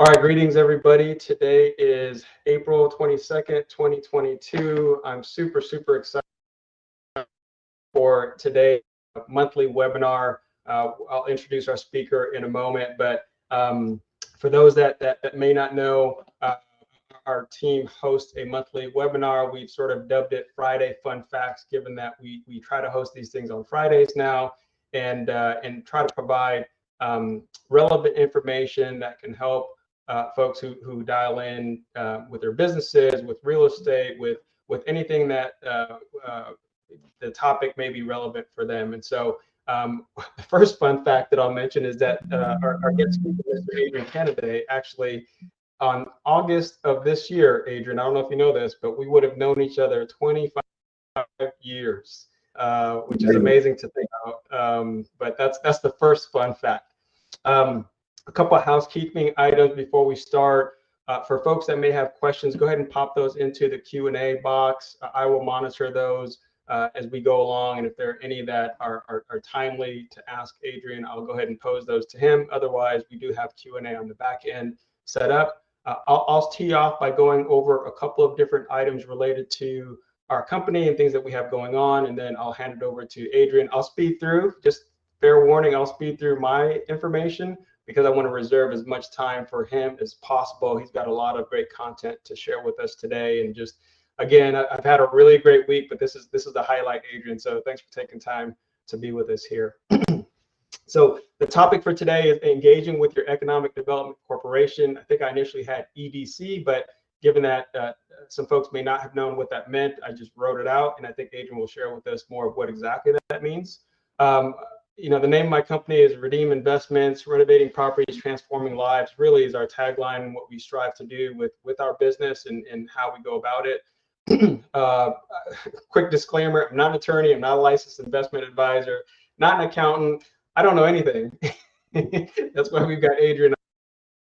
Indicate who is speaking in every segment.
Speaker 1: right, greetings everybody. Today is April 22nd, 2022. I'm super excited for today's monthly webinar. I'll introduce our speaker in a moment, but for those that may not know, our team hosts a monthly webinar. We've sort of dubbed it Friday Fun Facts, given that we try to host these things on Fridays now and try to provide relevant information that can help folks who dial in with their businesses, with real estate, with anything that the topic may be relevant for them. And so the first fun fact that I'll mention is that our guest speaker, Mr. Adrian Cannady, actually on August of this year, Adrian, I don't know if you know this, but we would have known each other 25 years, which is amazing to think about. But that's the first fun fact. A couple of housekeeping items before we start. For folks that may have questions, go ahead and pop those into the Q&A box. I will monitor those as we go along, and if there are any that are timely to ask Adrian, I'll go ahead and pose those to him. Otherwise, we do have Q&A on the back end set up. I'll tee off by going over a couple of different items related to our company and things that we have going on, and then I'll hand it over to Adrian. I'll speed through, just fair warning, I'll speed through my information because I want to reserve as much time for him as possible. He's got a lot of great content to share with us today, and just again, I've had a really great week, but this is the highlight, Adrian. So thanks for taking time to be with us here. So the topic for today is engaging with your economic development corporation. I think I initially had EDC, but given that some folks may not have known what that meant, I just wrote it out, and I think Adrian will share with us more of what exactly that means. You know, the name of my company is Redeem Investments, renovating properties, transforming lives. Really is our tagline and what we strive to do with our business and how we go about it. Quick disclaimer: I'm not an attorney, I'm not a licensed investment advisor, not an accountant. I don't know anything. That's why we've got Adrian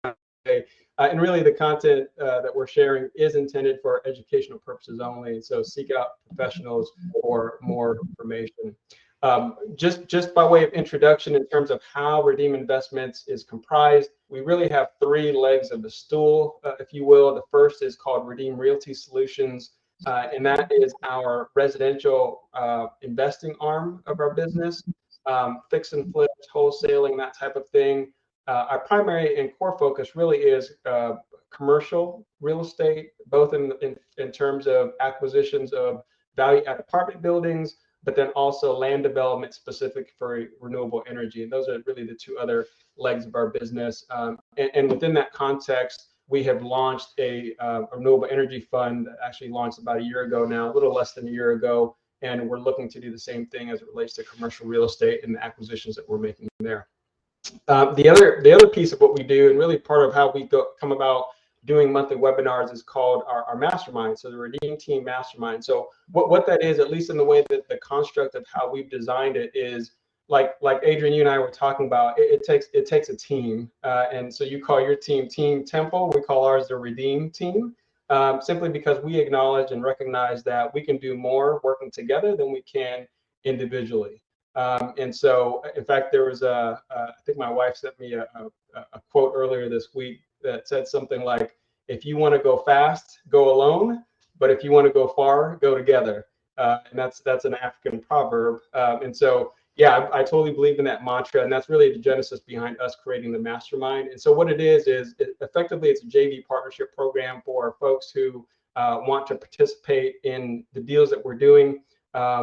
Speaker 1: today. And really, the content that we're sharing is intended for educational purposes only. So seek out professionals for more information. Just by way of introduction, in terms of how Redeem Investments is comprised, we really have three legs of the stool, if you will. The first is called Redeem Realty Solutions, and that is our residential investing arm of our business. Fix and flips, wholesaling, that type of thing. Our primary and core focus really is commercial real estate, both in terms of acquisitions of value-add apartment buildings, but then also land development specific for renewable energy. And those are really the two other legs of our business. And within that context, we have launched a renewable energy fund that actually launched about a year ago now, a little less than a year ago. And we're looking to do the same thing as it relates to commercial real estate and the acquisitions that we're making there. The other piece of what we do, and really part of how we come about doing monthly webinars, is called our Mastermind. So the Redeem Team Mastermind. So what that is, at least in the way that the construct of how we've designed it is, like Adrian, you and I were talking about, it takes a team. And so you call your team Team Temple. We call ours the Redeem Team. Simply because we acknowledge and recognize that we can do more working together than we can individually. And so, in fact, there was I think my wife sent me a quote earlier this week that said something like, if you want to go fast, go alone, but if you want to go far, go together. And that's an African proverb. And so, yeah, I totally believe in that mantra, and that's really the genesis behind us creating the Mastermind. And so what it is effectively it's a JV partnership program for folks who want to participate in the deals that we're doing.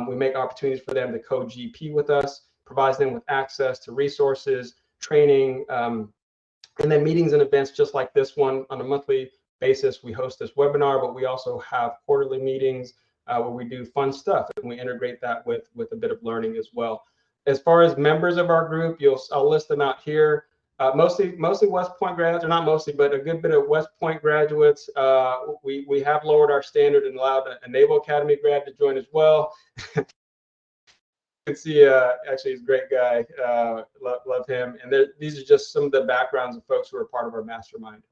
Speaker 1: We make opportunities for them to co-GP with us, provides them with access to resources, training, and then meetings and events just like this one. On a monthly basis, we host this webinar, but we also have quarterly meetings where we do fun stuff, and we integrate that with a bit of learning as well. As far as members of our group, I'll list them out here. Mostly West Point graduates, or not mostly, but a good bit of West Point graduates. We have lowered our standard and allowed a Naval Academy grad to join as well. You can see, actually, he's a great guy. Love him. And these are just some of the backgrounds of folks who are part of our Mastermind.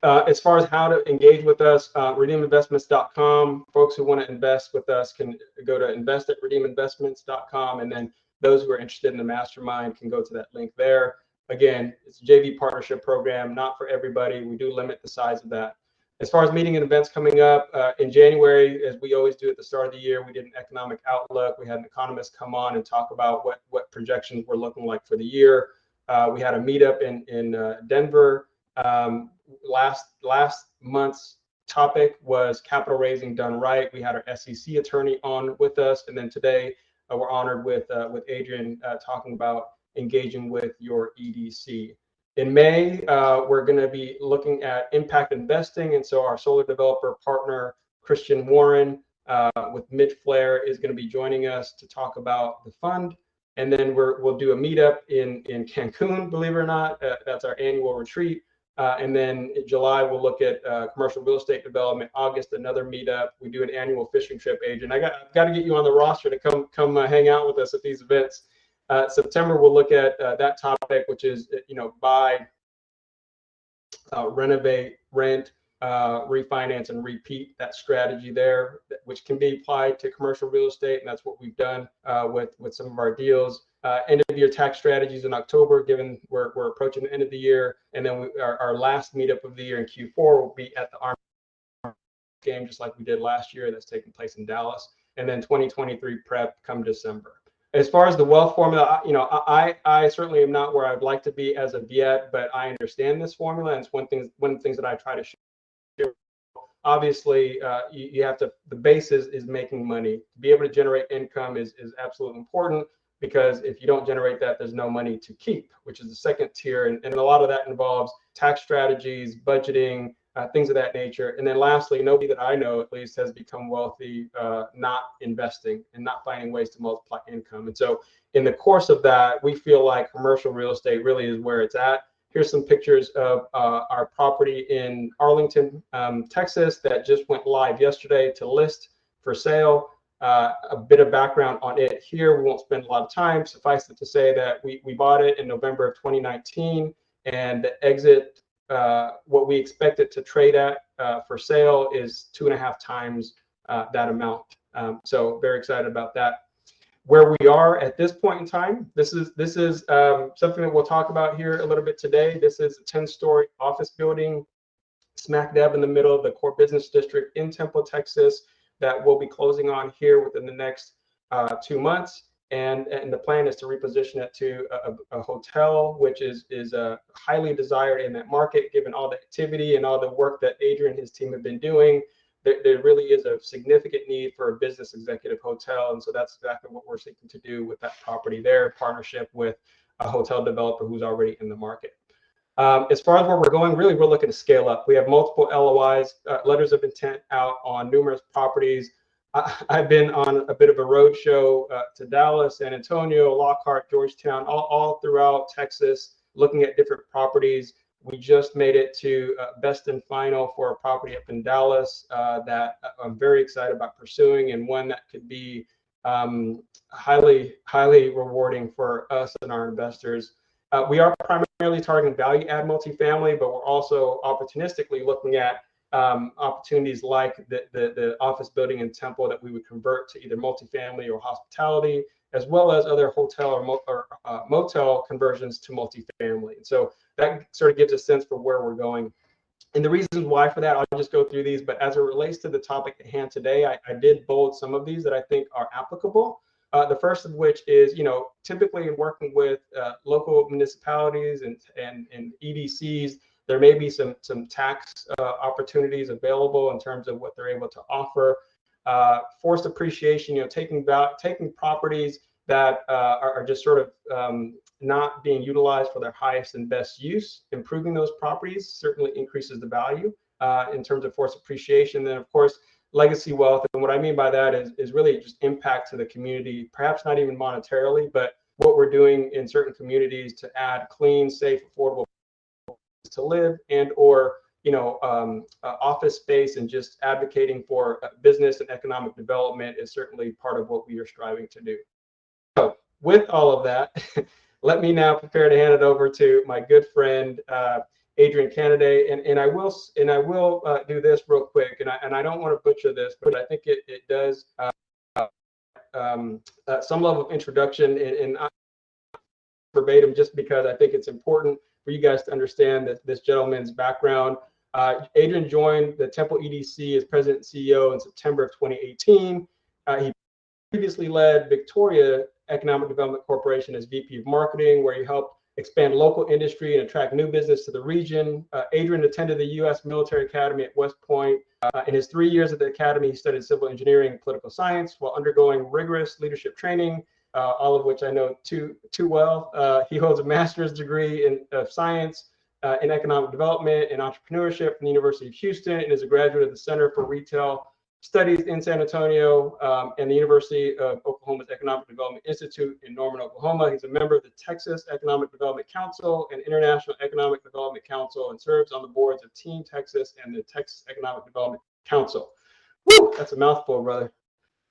Speaker 1: As far as how to engage with us, redeeminvestments.com. Folks who want to invest with us can go to invest@redeeminvestments.com, and then those who are interested in the Mastermind can go to that link there. again, it's a JV partnership program, not for everybody. We do limit the size of that. As far as meeting and events coming up, in January, as we always do at the start of the year, we did an economic outlook. We had an economist come on and talk about what projections were looking like for the year. We had a meetup in Denver. Last month's topic was capital raising done right. We had our SEC attorney on with us, and then today we're honored with Adrian talking about engaging with your EDC. In May, we're going to be looking at impact investing, and so our solar developer partner Christian Warren with Mid-Flare is going to be joining us to talk about the fund. And then we'll do a meetup in Cancun, believe it or not. That's our annual retreat. And then in July, we'll look at commercial real estate development. August, another meetup. We do an annual fishing trip, Adrian. I've got to get you on the roster to come hang out with us at these events. September, we'll look at that topic, which is, buy, renovate, rent, refinance, and repeat, that strategy there, which can be applied to commercial real estate. And that's what we've done with some of our deals. End of year tax strategies in October, given we're approaching the end of the year. And then our last meetup of the year in Q4 will be at the Army game, just like we did last year. That's taking place in Dallas. And then 2023 prep come December. As far as the wealth formula, I certainly am not where I'd like to be as of yet, but I understand this formula, and it's one of the things that I try to share. Obviously, you have to, the base is making money. To be able to generate income is absolutely important, because if you don't generate that, there's no money to keep, which is the second tier. And a lot of that involves tax strategies, budgeting, things of that nature. And then lastly, nobody that I know at least has become wealthy not investing and not finding ways to multiply income. And so in the course of that, we feel like commercial real estate really is where it's at. Here's some pictures of our property in Arlington, Texas, that just went live yesterday to list for sale. A bit of background on it here. We won't spend a lot of time. Suffice it to say that we bought it in November of 2019, and the exit, what we expect it to trade at for sale is 2.5 times that amount. So very excited about that. Where we are at this point in time, this is something that we'll talk about here a little bit today. This is a 10-story office building smack dab in the middle of the core business district in Temple, Texas, that we'll be closing on here within the next 2 months. And the plan is to reposition it to a hotel, which is highly desired in that market, given all the activity and all the work that Adrian and his team have been doing. There really is a significant need for a business executive hotel. And so that's exactly what we're seeking to do with that property there, in partnership with a hotel developer who's already in the market. As far as where we're going, really, we're looking to scale up. We have multiple LOIs, letters of intent out on numerous properties. I've been on a bit of a road show to Dallas, San Antonio, Lockhart, Georgetown, all throughout Texas, looking at different properties. We just made it to best and final for a property up in Dallas that I'm very excited about pursuing, and one that could be highly rewarding for us and our investors. We are primarily targeting value add multifamily, but we're also opportunistically looking at opportunities like the office building in Temple that we would convert to either multifamily or hospitality, as well as other hotel or motel conversions to multifamily. And so that sort of gives a sense for where we're going. And the reasons why for that, I'll just go through these, but as it relates to the topic at hand today, I did bold some of these that I think are applicable. The first of which is, typically in working with local municipalities and EDCs, there may be some tax opportunities available in terms of what they're able to offer. Forced appreciation, taking properties that are just sort of not being utilized for their highest and best use. Improving those properties certainly increases the value in terms of forced appreciation. Then, of course, legacy wealth. And what I mean by that is really just impact to the community, perhaps not even monetarily, but what we're doing in certain communities to add clean, safe, affordable to live, and or office space, and just advocating for business and economic development is certainly part of what we are striving to do. So with all of that, let me now prepare to hand it over to my good friend Adrian, Cannady, and I will do this real quick, and I don't want to butcher this, but I think it does some level of introduction, and verbatim just because I think it's important for you guys to understand that this gentleman's background. Adrian joined the Temple EDC as president and CEO in September of 2018. He previously led Victoria Economic Development Corporation as VP of Marketing, where he helped expand local industry and attract new business to the region. Adrian attended the U.S. Military Academy at West Point. In his 3 years at the academy, he studied civil engineering and political science while undergoing rigorous leadership training, all of which I know too well. He holds a master's degree in science in economic development and entrepreneurship from the University of Houston, and is a graduate of the Center for Retail Studies in San Antonio and the University of Oklahoma's Economic Development Institute in Norman, Oklahoma. He's a member of the Texas Economic Development Council and International Economic Development Council, and serves on the boards of Team Texas and the Texas Economic Development Council. Woo, that's a mouthful, brother.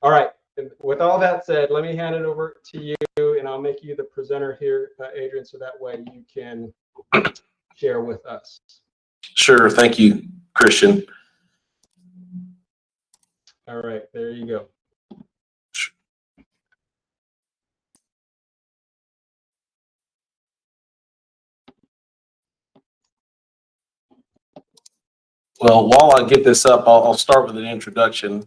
Speaker 1: All right, and with all that said, let me hand it over to you, and I'll make you the presenter here, Adrian, so that way you can share with us.
Speaker 2: Sure, thank you, Christian.
Speaker 1: All right, there you go.
Speaker 2: Well, while I get this up, I'll start with an introduction.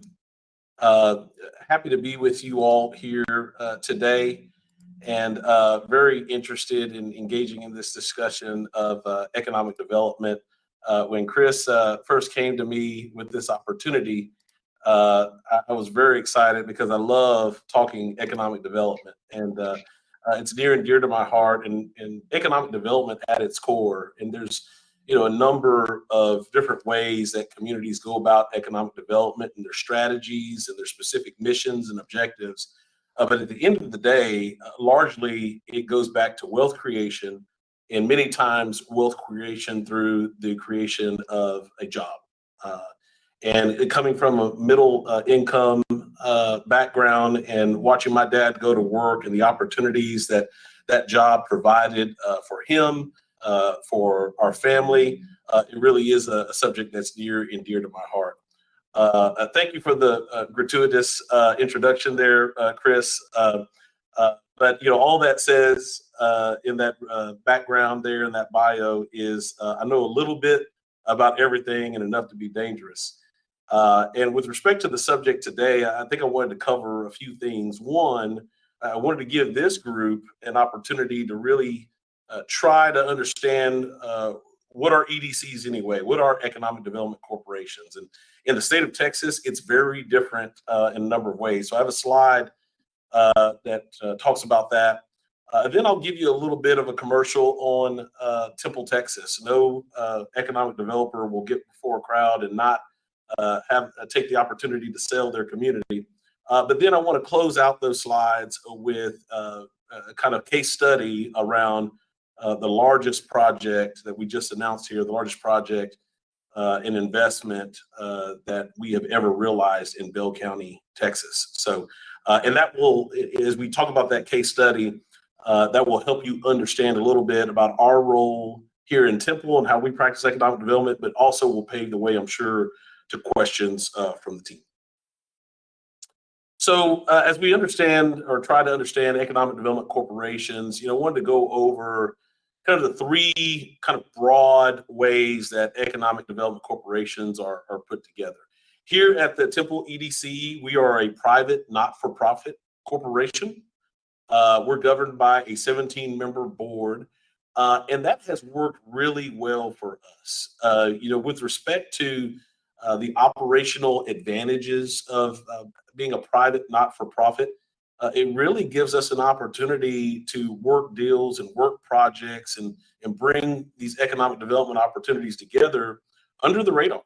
Speaker 2: Happy to be with you all here today, and very interested in engaging in this discussion of economic development. When Chris first came to me with this opportunity, I was very excited because I love talking economic development, and it's near and dear to my heart, and economic development at its core. And there's a number of different ways that communities go about economic development and their strategies and their specific missions and objectives. But at the end of the day, largely it goes back to wealth creation, and many times wealth creation through the creation of a job. And coming from a middle income background and watching my dad go to work and the opportunities that that job provided for him, for our family, it really is a subject that's near and dear to my heart. Thank you for the gratuitous introduction there, Chris. But all that says in that background there in that bio is I know a little bit about everything and enough to be dangerous. And with respect to the subject today, I think I wanted to cover a few things. One, I wanted to give this group an opportunity to really try to understand what are EDCs anyway, what are economic development corporations. And in the state of Texas, it's very different in a number of ways. So I have a slide that talks about that. Then I'll give you a little bit of a commercial on Temple, Texas. No economic developer will get before a crowd and not take the opportunity to sell their community. But then I want to close out those slides with a kind of case study around the largest project that we just announced here, the largest project in investment that we have ever realized in Bell County, Texas. So, and that will, as we talk about that case study, that will help you understand a little bit about our role here in Temple and how we practice economic development, but also will pave the way, I'm sure, to questions from the team. So as we understand or try to understand economic development corporations, I wanted to go over kind of the three kind of broad ways that economic development corporations are put together. Here at the Temple EDC, we are a private, not-for-profit corporation. We're governed by a 17-member board, and that has worked really well for us. With respect to the operational advantages of being a private, not-for-profit, it really gives us an opportunity to work deals and work projects and bring these economic development opportunities together under the radar.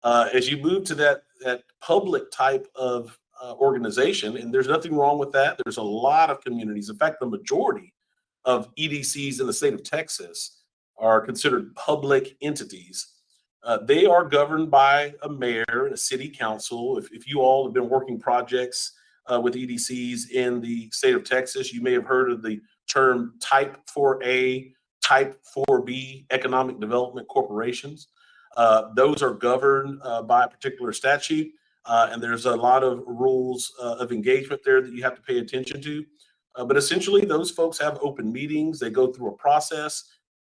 Speaker 2: As you move to that public type of organization, and there's nothing wrong with that. There's a lot of communities. In fact, the majority of EDCs in the state of Texas are considered public entities. They are governed by a mayor and a city council. If you all have been working projects with EDCs in the state of Texas, you may have heard of the term Type 4A, Type 4B economic development corporations. Those are governed by a particular statute, and there's a lot of rules of engagement there that you have to pay attention to. But essentially, those folks have open meetings. They go through a process.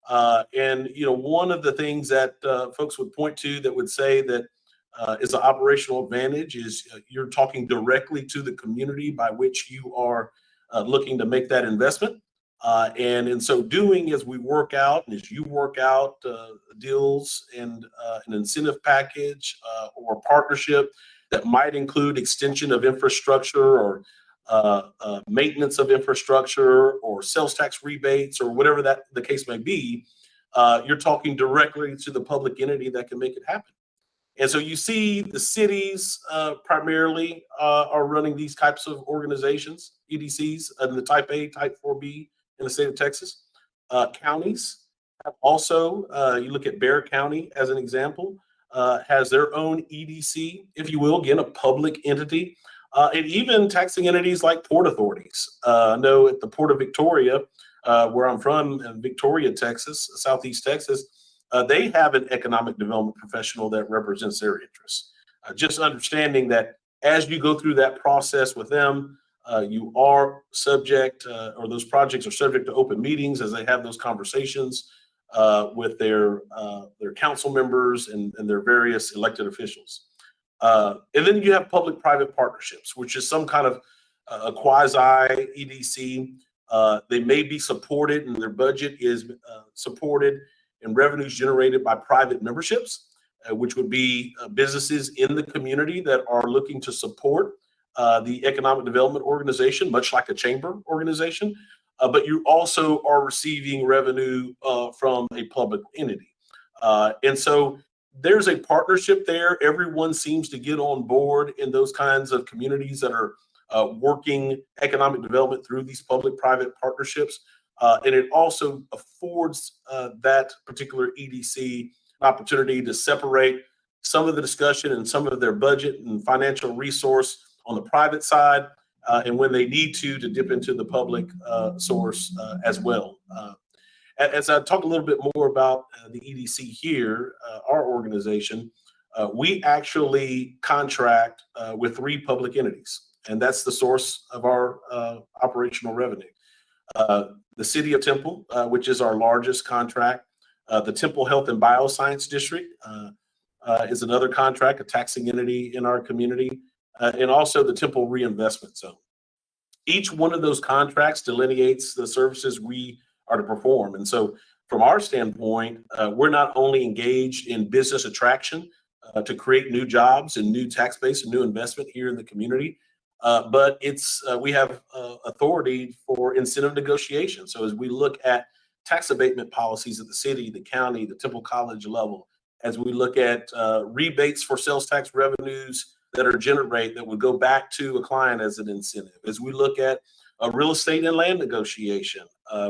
Speaker 2: And one of the things that folks would point to that would say that is an operational advantage is you're talking directly to the community by which you are looking to make that investment. And in so doing, as we work out and as you work out deals and an incentive package or a partnership that might include extension of infrastructure or maintenance of infrastructure or sales tax rebates or whatever that the case may be, you're talking directly to the public entity that can make it happen. And so you see the cities primarily are running these types of organizations, EDCs, in the Type A, Type 4B in the state of Texas. Counties have also, you look at Bexar County as an example, has their own EDC, if you will, again, a public entity. And even taxing entities like port authorities. I know at the Port of Victoria, where I'm from, in Victoria, Texas, Southeast Texas, they have an economic development professional that represents their interests. Just understanding that as you go through that process with them, you are subject, or those projects are subject to open meetings as they have those conversations with their council members and their various elected officials. And then you have public-private partnerships, which is some kind of a quasi EDC. They may be supported, and their budget is supported and revenues generated by private memberships, which would be businesses in the community that are looking to support the economic development organization, much like a chamber organization. But you also are receiving revenue from a public entity. And so there's a partnership there. Everyone seems to get on board in those kinds of communities that are working economic development through these public-private partnerships. And it also affords that particular EDC an opportunity to separate some of the discussion and some of their budget and financial resource on the private side, and when they need to dip into the public source as well. As I talk a little bit more about the EDC here, our organization, we actually contract with 3 public entities, and that's the source of our operational revenue. The City of Temple, which is our largest contract, the Temple Health and Bioscience District is another contract, a taxing entity in our community, and also the Temple Reinvestment Zone. Each one of those contracts delineates the services we are to perform. And so from our standpoint, we're not only engaged in business attraction to create new jobs and new tax base and new investment here in the community, but it's we have authority for incentive negotiation. So as we look at tax abatement policies at the city, the county, the Temple College level, as we look at rebates for sales tax revenues that are generated that would go back to a client as an incentive, as we look at real estate and land negotiation,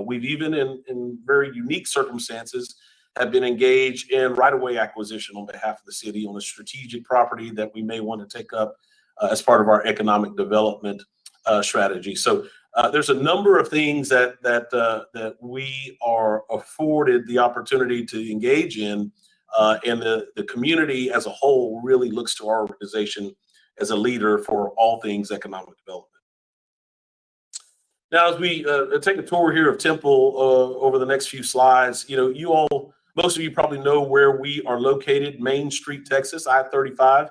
Speaker 2: we've even in very unique circumstances have been engaged in right-of-way acquisition on behalf of the city on a strategic property that we may want to take up as part of our economic development strategy. So there's a number of things that we are afforded the opportunity to engage in, and the community as a whole really looks to our organization as a leader for all things economic development. Now, as we take a tour here of Temple over the next few slides, most of you probably know where we are located, Main Street, Texas, I-35,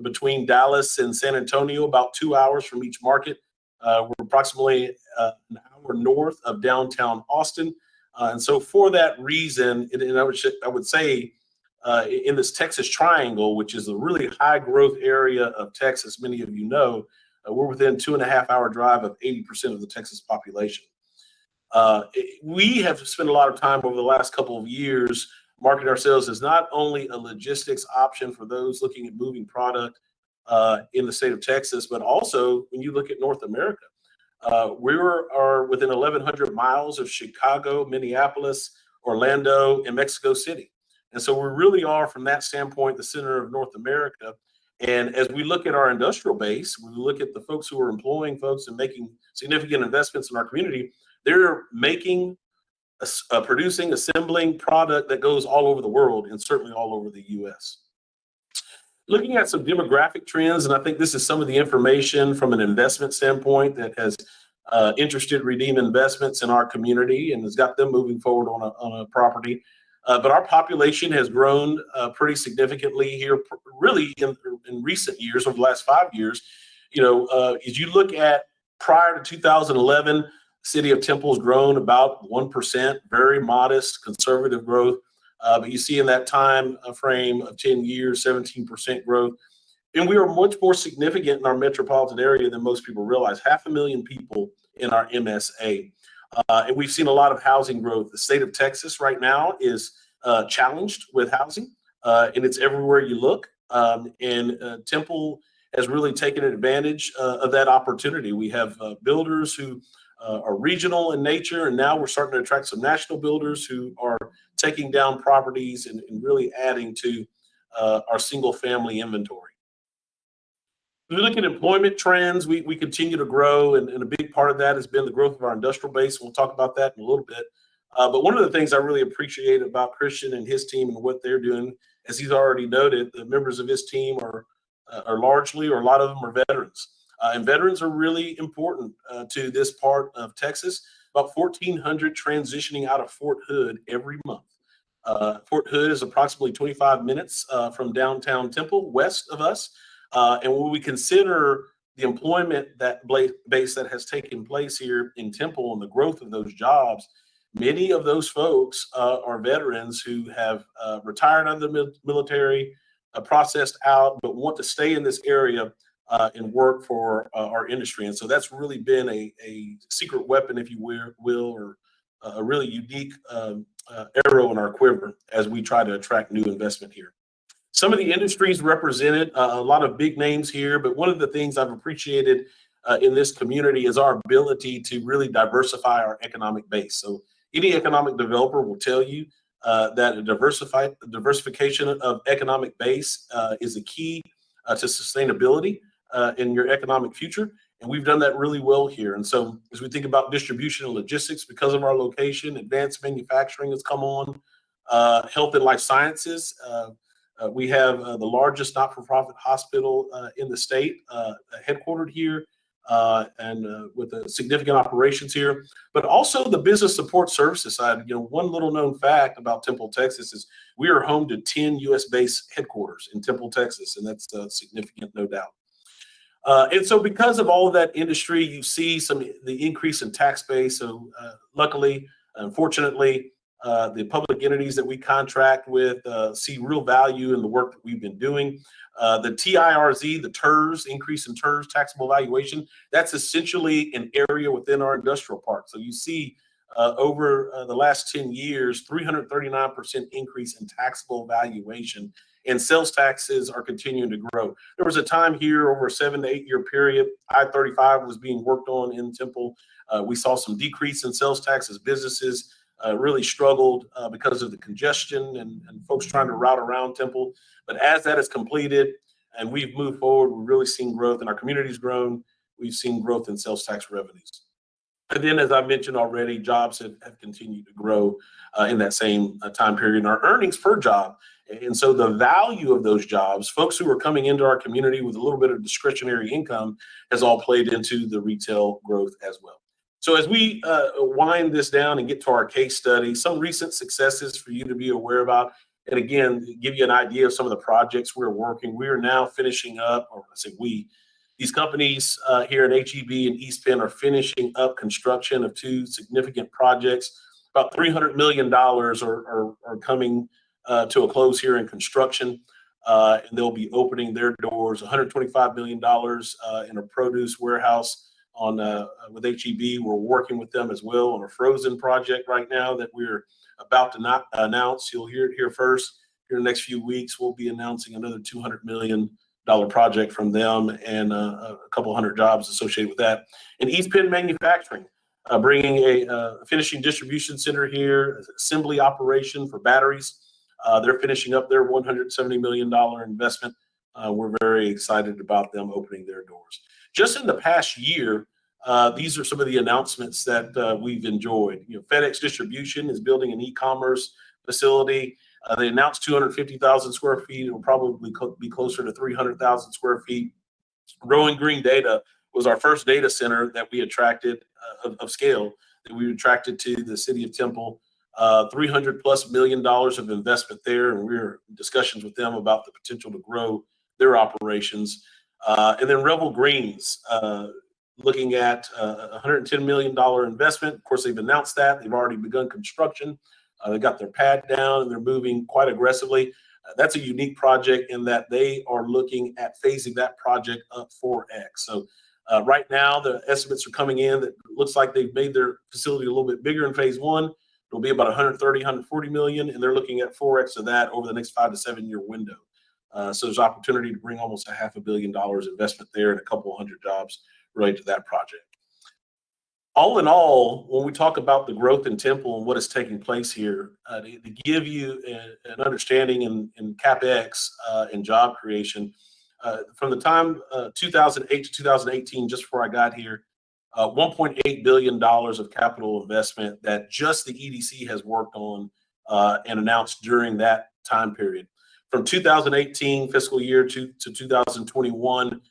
Speaker 2: between Dallas and San Antonio, about 2 hours from each market. We're approximately an hour north of downtown Austin. And so for that reason, and I would say in this Texas Triangle, which is a really high growth area of Texas, many of you know, we're within 2.5-hour drive of 80% of the Texas population. We have spent a lot of time over the last couple of years marketing ourselves as not only a logistics option for those looking at moving product in the state of Texas, but also when you look at North America. We are within 1,100 miles of Chicago, Minneapolis, Orlando, and Mexico City. And so we really are, from that standpoint, the center of North America. And as we look at our industrial base, we look at the folks who are employing folks and making significant investments in our community, they're making, producing, assembling product that goes all over the world and certainly all over the U.S. Looking at some demographic trends, and I think this is some of the information from an investment standpoint that has interested redeem investments in our community and has got them moving forward on a property. But our population has grown pretty significantly here, really in recent years, over the last 5 years. As you look at prior to 2011, the city of Temple has grown about 1%, very modest, conservative growth. But you see in that time frame of 10 years, 17% growth. And we are much more significant in our metropolitan area than most people realize. 500,000 people in our MSA. And we've seen a lot of housing growth. The state of Texas right now is challenged with housing, and it's everywhere you look. And Temple has really taken advantage of that opportunity. We have builders who are regional in nature, and now we're starting to attract some national builders who are taking down properties and really adding to our single family inventory. If we look at employment trends, we continue to grow, and a big part of that has been the growth of our industrial base. We'll talk about that in a little bit. But one of the things I really appreciate about Christian and his team and what they're doing, as he's already noted, the members of his team are largely, or a lot of them are veterans. And veterans are really important to this part of Texas. About 1,400 transitioning out of Fort Hood every month. Fort Hood is approximately 25 minutes from downtown Temple, west of us. And when we consider the employment base that has taken place here in Temple and the growth of those jobs, many of those folks are veterans who have retired out of the military, processed out, but want to stay in this area and work for our industry. And so that's really been a secret weapon, if you will, or a really unique arrow in our quiver as we try to attract new investment here. Some of the industries represented, a lot of big names here, but one of the things I've appreciated in this community is our ability to really diversify our economic base. So any economic developer will tell you that a diversification of economic base is a key to sustainability in your economic future. And we've done that really well here. And so as we think about distribution and logistics, because of our location, advanced manufacturing has come on, health and life sciences. We have the largest not-for-profit hospital in the state, headquartered here, and with significant operations here, but also the business support services side. One little known fact about Temple, Texas is we are home to 10 U.S.-based headquarters in Temple, Texas, and that's significant, no doubt. And so because of all of that industry, you see the increase in tax base. So luckily, unfortunately, the public entities that we contract with see real value in the work that we've been doing. The TIRZ, the TERS, increase in TERS, taxable valuation, that's essentially an area within our industrial park. So you see over the last 10 years, 339% increase in taxable valuation, and sales taxes are continuing to grow. There was a time here over a 7 to 8 year period, I-35 was being worked on in Temple. We saw some decrease in sales taxes. Businesses really struggled because of the congestion and folks trying to route around Temple. But as that is completed and we've moved forward, we've really seen growth, and our community's grown. We've seen growth in sales tax revenues. And then, as I mentioned already, jobs have continued to grow in that same time period, and our earnings per job. And so the value of those jobs, folks who are coming into our community with a little bit of discretionary income, has all played into the retail growth as well. So as we wind this down and get to our case study, some recent successes for you to be aware about, and again, give you an idea of some of the projects we're working. We are now finishing up, or I say we, these companies here in HEB and East Penn are finishing up construction of two significant projects. About $300 million are coming to a close here in construction, and they'll be opening their doors. $125 million in a produce warehouse with HEB. We're working with them as well on a frozen project right now that we're about to announce. You'll hear it here first. Here in the next few weeks, we'll be announcing another $200 million project from them, and a couple hundred jobs associated with that. And East Penn Manufacturing, bringing a finishing distribution center here, assembly operation for batteries. They're finishing up their $170 million investment. We're very excited about them opening their doors. Just in the past year, these are some of the announcements that we've enjoyed. FedEx Distribution is building an e-commerce facility. They announced 250,000 square feet. It will probably be closer to 300,000 square feet. Growing Green Data was our first data center that we attracted of scale, that we attracted to the city of Temple. $300+ million of investment there, and we're in discussions with them about the potential to grow their operations. And then Revel Greens, looking at a $110 million investment. Of course, they've announced that. They've already begun construction. They got their pad down, and they're moving quite aggressively. That's a unique project in that they are looking at phasing that project up 4x. So right now, the estimates are coming in that looks like they've made their facility a little bit bigger in phase one. It'll be about 130, 140 million, and they're looking at 4x of that over the next 5 to 7 year window. So there's opportunity to bring almost $500 million investment there and a couple of hundred jobs related to that project. All in all, when we talk about the growth in Temple and what is taking place here, to give you an understanding in CapEx and job creation, from the time 2008 to 2018, just before I got here, $1.8 billion of capital investment that just the EDC has worked on and announced during that time period. From 2018 fiscal year to 2021,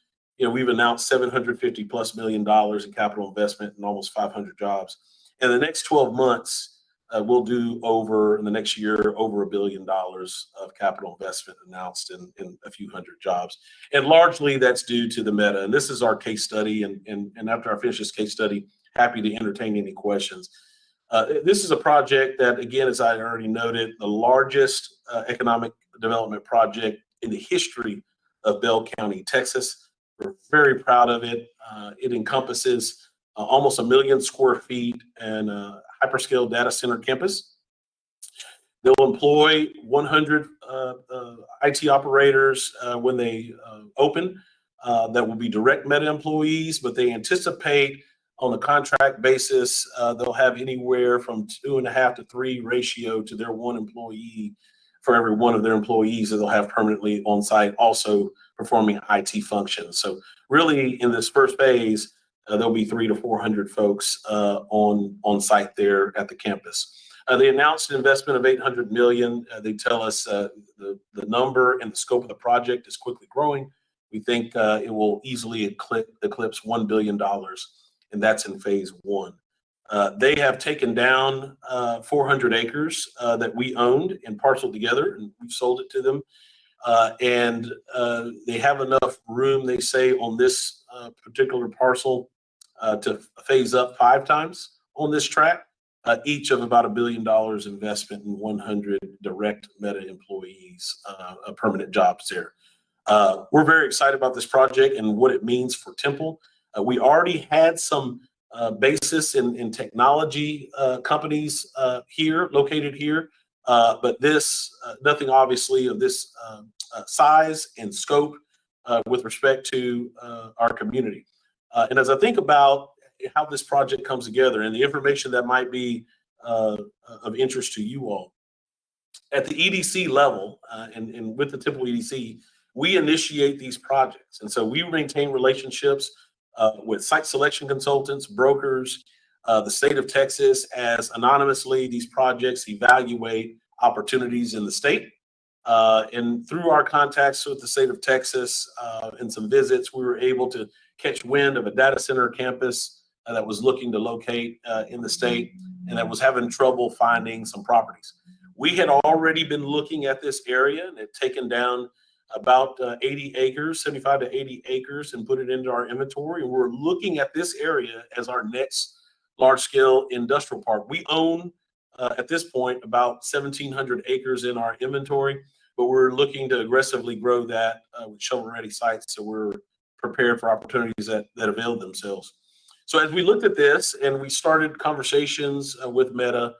Speaker 2: we've announced $750+ million in capital investment and almost 500 jobs. And the next 12 months, we'll do in the next year, over $1 billion of capital investment announced in a few hundred jobs. And largely that's due to the Meta. And this is our case study. And after I finish this case study, happy to entertain any questions. This is a project that, again, as I already noted, the largest economic development project in the history of Bell County, Texas. We're very proud of it. It encompasses almost 1 million square feet and a hyperscale data center campus. They'll employ 100 IT operators when they open. That will be direct Meta employees, but they anticipate on a contract basis, they'll have anywhere from 2.5 to 3 ratio to their 1 employee for every one of their employees that they'll have permanently on site, also performing IT functions. So really in this first phase, there'll be 300 to 400 folks on site there at the campus. They announced an investment of $800 million. They tell us the number and the scope of the project is quickly growing. We think it will easily eclipse $1 billion, and that's in phase one. They have taken down 400 acres that we owned and parceled together, and we've sold it to them. And they have enough room, they say, on this particular parcel to phase up 5 times on this track, each of about $1 billion investment in 100 direct Meta employees, permanent jobs there. We're very excited about this project and what it means for Temple. We already had some basis in technology companies located here, but this, nothing obviously of this size and scope with respect to our community. And as I think about how this project comes together and the information that might be of interest to you all, at the EDC level and with the Temple EDC, we initiate these projects. And so we maintain relationships with site selection consultants, brokers, the state of Texas, as anonymously these projects evaluate opportunities in the state. And through our contacts with the state of Texas and some visits, we were able to catch wind of a data center campus that was looking to locate in the state and that was having trouble finding some properties. We had already been looking at this area and had taken down about 80 acres, 75 to 80 acres, and put it into our inventory. And we're looking at this area as our next large-scale industrial park. We own, at this point, about 1,700 acres in our inventory, but we're looking to aggressively grow that with shovel-ready sites, so we're prepared for opportunities that avail themselves. So as we looked at this and we started conversations with Meta,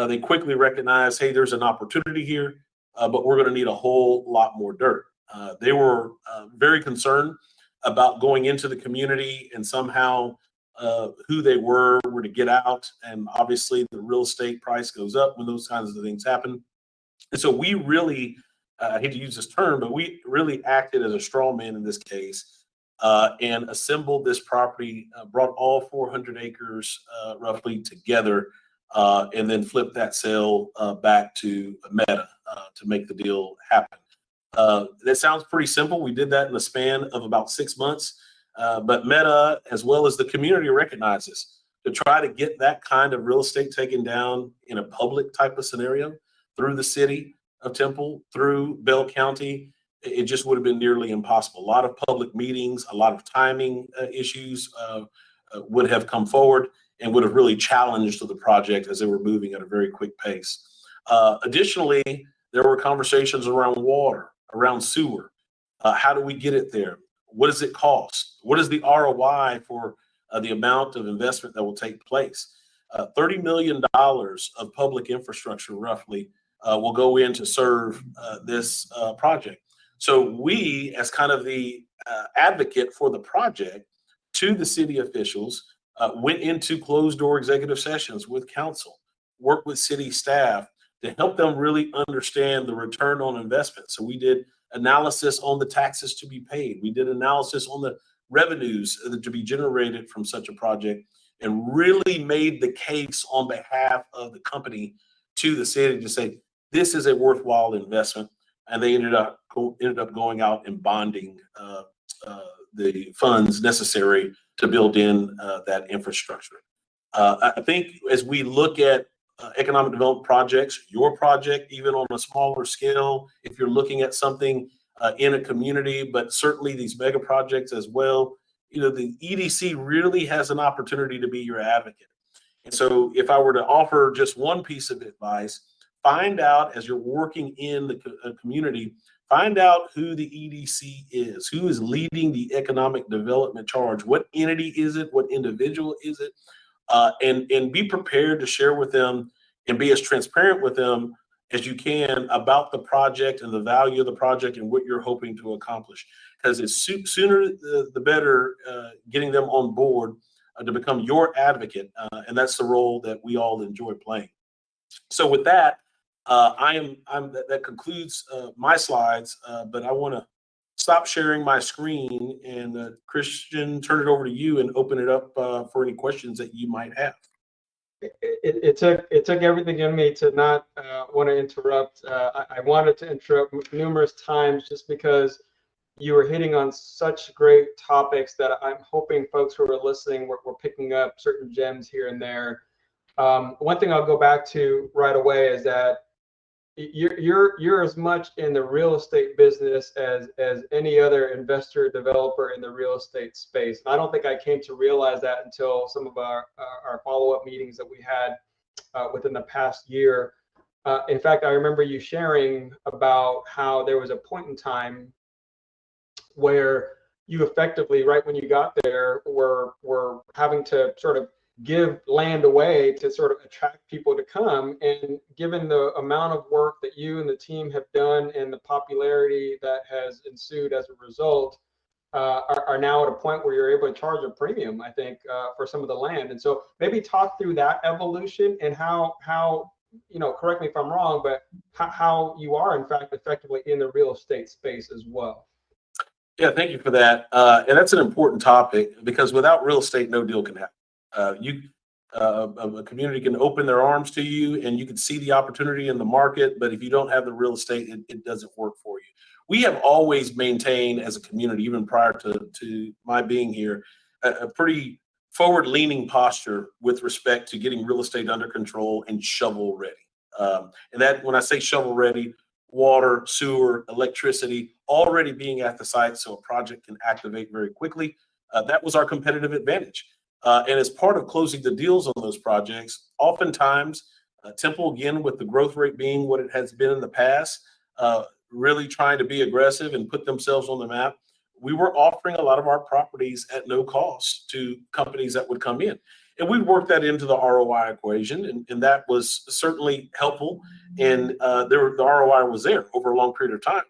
Speaker 2: they quickly recognized, hey, there's an opportunity here, but we're going to need a whole lot more dirt. They were very concerned about going into the community and somehow who they were to get out. And obviously the real estate price goes up when those kinds of things happen. And so we really, I hate to use this term, but we really acted as a straw man in this case and assembled this property, brought all 400 acres roughly together, and then flipped that sale back to Meta to make the deal happen. That sounds pretty simple. We did that in the span of about 6 months. but Meta, as well as the community, recognizes to try to get that kind of real estate taken down in a public type of scenario through the city of Temple, through Bell County, it just would have been nearly impossible. A lot of public meetings, a lot of timing issues would have come forward and would have really challenged the project as they were moving at a very quick pace. Additionally, there were conversations around water, around sewer. How do we get it there? What does it cost? What is the ROI for the amount of investment that will take place? $30 million of public infrastructure, roughly, will go in to serve this project. So we, as kind of the advocate for the project to the city officials, went into closed door executive sessions with council, worked with city staff to help them really understand the return on investment. So we did analysis on the taxes to be paid. We did analysis on the revenues to be generated from such a project, and really made the case on behalf of the company to the city to say, this is a worthwhile investment. And they ended up going out and bonding the funds necessary to build in that infrastructure. I think as we look at economic development projects, your project, even on a smaller scale, if you're looking at something in a community, but certainly these mega projects as well, the EDC really has an opportunity to be your advocate. And so if I were to offer just one piece of advice, find out as you're working in the community, find out who the EDC is, who is leading the economic development charge, what entity is it, what individual is it, and be prepared to share with them and be as transparent with them as you can about the project and the value of the project and what you're hoping to accomplish. Because it's sooner the better getting them on board to become your advocate, and that's the role that we all enjoy playing. So with that, that concludes my slides, but I want to stop sharing my screen and Christian, turn it over to you and open it up for any questions that you might have.
Speaker 1: It took everything in me to not want to interrupt. I wanted to interrupt numerous times just because you were hitting on such great topics that I'm hoping folks who are listening were picking up certain gems here and there. One thing I'll go back to right away is that you're as much in the real estate business as any other investor developer in the real estate space. And I don't think I came to realize that until some of our follow-up meetings that we had within the past year. In fact, I remember you sharing about how there was a point in time where you effectively, right when you got there, were having to sort of give land away to sort of attract people to come. And given the amount of work that you and the team have done and the popularity that has ensued as a result, are now at a point where you're able to charge a premium, I think, for some of the land. And so maybe talk through that evolution and how correct me if I'm wrong, but how you are in fact effectively in the real estate space as well.
Speaker 2: Yeah, thank you for that. And that's an important topic, because without real estate, no deal can happen. A community can open their arms to you and you can see the opportunity in the market, but if you don't have the real estate, it doesn't work for you. We have always maintained as a community, even prior to my being here, a pretty forward-leaning posture with respect to getting real estate under control and shovel ready. And that, when I say shovel ready, water, sewer, electricity, already being at the site so a project can activate very quickly. That was our competitive advantage. And as part of closing the deals on those projects, oftentimes Temple, again, with the growth rate being what it has been in the past, really trying to be aggressive and put themselves on the map, we were offering a lot of our properties at no cost to companies that would come in. And we worked that into the ROI equation, and that was certainly helpful. And the ROI was there over a long period of time.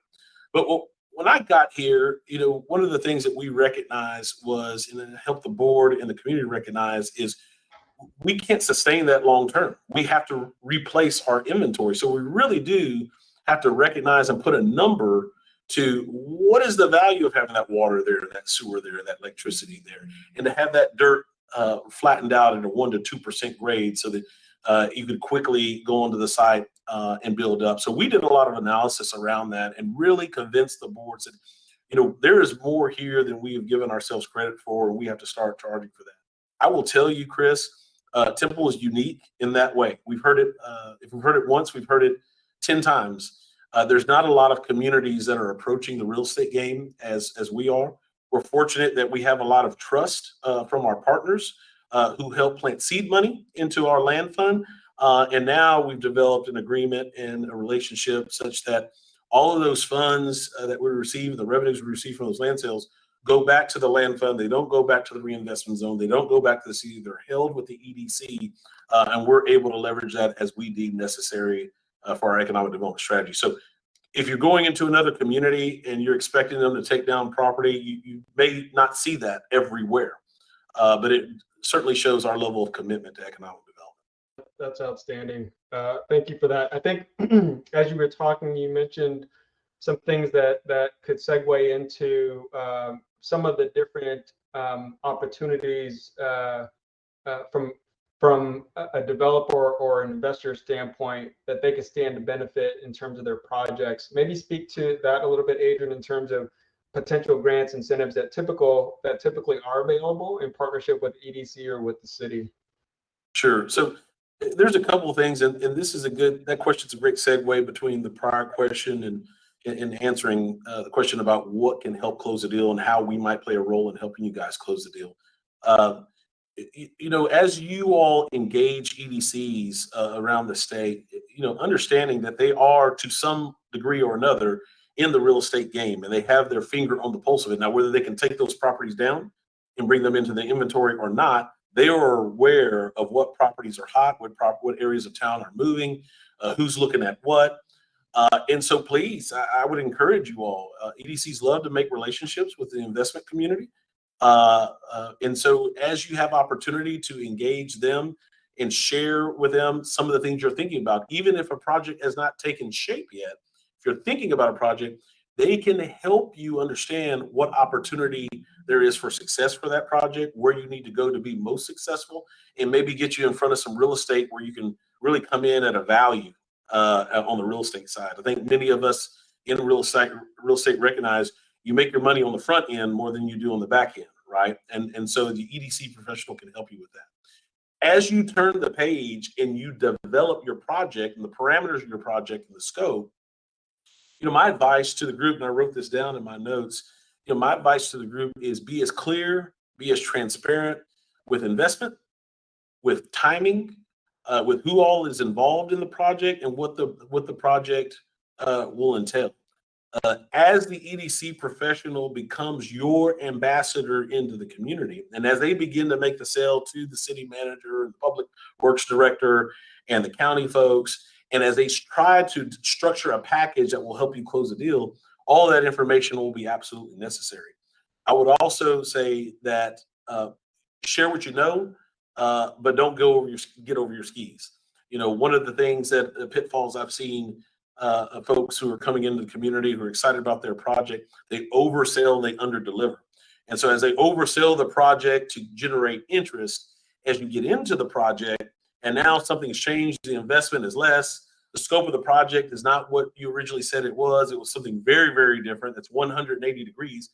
Speaker 2: But when I got here, one of the things that we recognized was, and helped the board and the community recognize, is we can't sustain that long term. We have to replace our inventory. So we really do have to recognize and put a number to what is the value of having that water there, that sewer there, that electricity there, and to have that dirt flattened out at a 1% to 2% grade so that you could quickly go onto the site and build up. So we did a lot of analysis around that and really convinced the boards that there is more here than we have given ourselves credit for, and we have to start charging for that. I will tell you, Chris, Temple is unique in that way. We've heard it. If we've heard it once, we've heard it 10 times. There's not a lot of communities that are approaching the real estate game as we are. We're fortunate that we have a lot of trust from our partners who help plant seed money into our land fund. And now we've developed an agreement and a relationship such that all of those funds that we receive, the revenues we receive from those land sales, go back to the land fund. They don't go back to the reinvestment zone. They don't go back to the city. They're held with the EDC, and we're able to leverage that as we deem necessary for our economic development strategy. So if you're going into another community and you're expecting them to take down property, you may not see that everywhere, but it certainly shows our level of commitment to economic development.
Speaker 1: That's outstanding. Thank you for that. I think as you were talking, you mentioned some things that could segue into some of the different opportunities from a developer or an investor standpoint that they could stand to benefit in terms of their projects. Maybe speak to that a little bit, Adrian, in terms of potential grants, incentives that typically are available in partnership with EDC or with the city.
Speaker 2: Sure. So there's a couple of things, and this is that question's a great segue between the prior question and answering the question about what can help close the deal and how we might play a role in helping you guys close the deal. As you all engage EDCs around the state, understanding that they are to some degree or another in the real estate game, and they have their finger on the pulse of it. Now, whether they can take those properties down and bring them into the inventory or not, they are aware of what properties are hot, what areas of town are moving, who's looking at what. And so please, I would encourage you all. EDCs love to make relationships with the investment community. And so as you have opportunity to engage them and share with them some of the things you're thinking about, even if a project has not taken shape yet, if you're thinking about a project, they can help you understand what opportunity there is for success for that project, where you need to go to be most successful, and maybe get you in front of some real estate where you can really come in at a value on the real estate side. I think many of us in real estate recognize you make your money on the front end more than you do on the back end, right? And so the EDC professional can help you with that. As you turn the page and you develop your project and the parameters of your project and the scope, my advice to the group, and I wrote this down in my notes, my advice to the group is be as clear, be as transparent with investment, with timing, with who all is involved in the project and what the project will entail. As the EDC professional becomes your ambassador into the community, and as they begin to make the sale to the city manager and the public works director and the county folks, and as they try to structure a package that will help you close the deal, all that information will be absolutely necessary. I would also say that share what you know, but don't get over your skis. One of the things that pitfalls I've seen folks who are coming into the community who are excited about their project, they oversell, they underdeliver. And so as they oversell the project to generate interest, as you get into the project and now something's changed, the investment is less, the scope of the project is not what you originally said it was something very, very different. That's 180 degrees.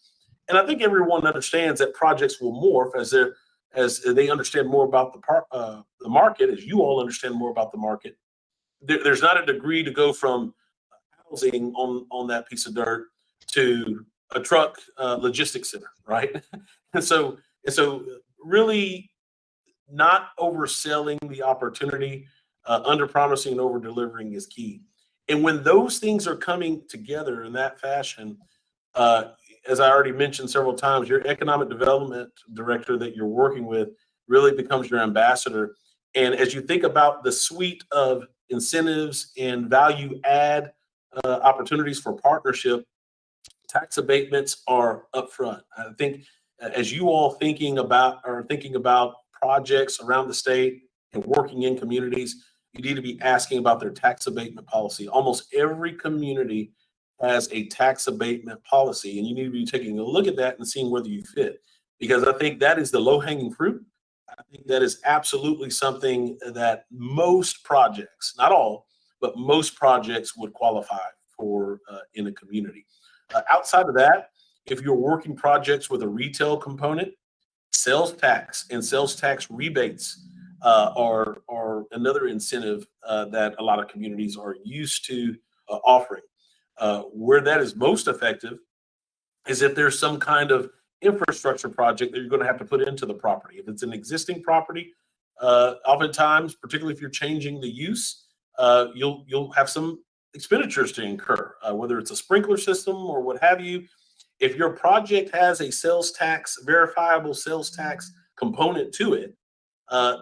Speaker 2: And I think everyone understands that projects will morph as they understand more about the market, as you all understand more about the market. There's not a degree to go from housing on that piece of dirt to a truck logistics center, right? And so really not overselling the opportunity, under promising and over delivering is key. And when those things are coming together in that fashion, as I already mentioned several times, your economic development director that you're working with really becomes your ambassador. And as you think about the suite of incentives and value add opportunities for partnership, tax abatements are upfront. I think as you all thinking about projects around the state and working in communities, you need to be asking about their tax abatement policy. Almost every community has a tax abatement policy, and you need to be taking a look at that and seeing whether you fit, because I think that is the low-hanging fruit. I think that is absolutely something that most projects, not all, but most projects would qualify for in a community. Outside of that, If you're working projects with a retail component, sales tax and sales tax rebates are another incentive that a lot of communities are used to offering. Where that is most effective is if there's some kind of infrastructure project that you're going to have to put into the property. If it's an existing property, oftentimes, particularly if you're changing the use, you'll have some expenditures to incur, whether it's a sprinkler system or what have you. If your project has a sales tax, verifiable sales tax component to it,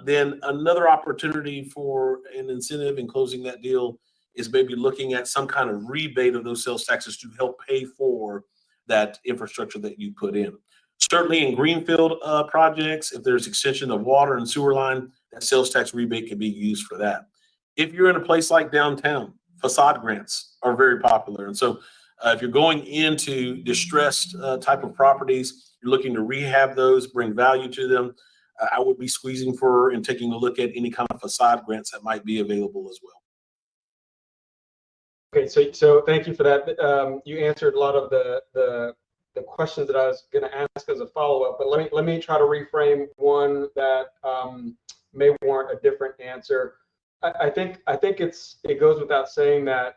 Speaker 2: then another opportunity for an incentive in closing that deal is maybe looking at some kind of rebate of those sales taxes to help pay for that infrastructure that you put in. Certainly in greenfield projects, if there's extension of water and sewer line, that sales tax rebate can be used for that. If you're in a place like downtown, facade grants are very popular. And so if you're going into distressed type of properties, you're looking to rehab those, bring value to them, I would be squeezing for and taking a look at any kind of facade grants that might be available as well.
Speaker 1: Okay, so thank you for that. You answered a lot of the questions that I was going to ask as a follow-up, but let me try to reframe one that may warrant a different answer. I think it goes without saying that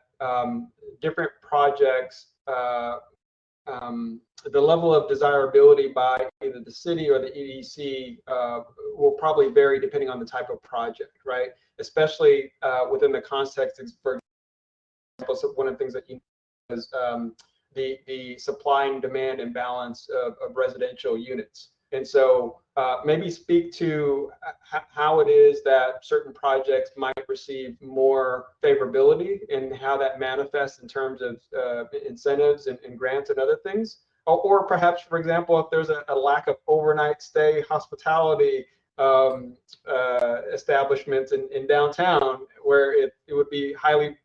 Speaker 1: different projects, the level of desirability by either the city or the EDC will probably vary depending on the type of project, right? Especially within the context, for example, so one of the things that you know is the supply and demand imbalance of residential units. And so maybe speak to how it is that certain projects might receive more favorability and how that manifests in terms of incentives and grants and other things. Or perhaps, for example, if there's a lack of overnight stay hospitality establishments in downtown where it would be highly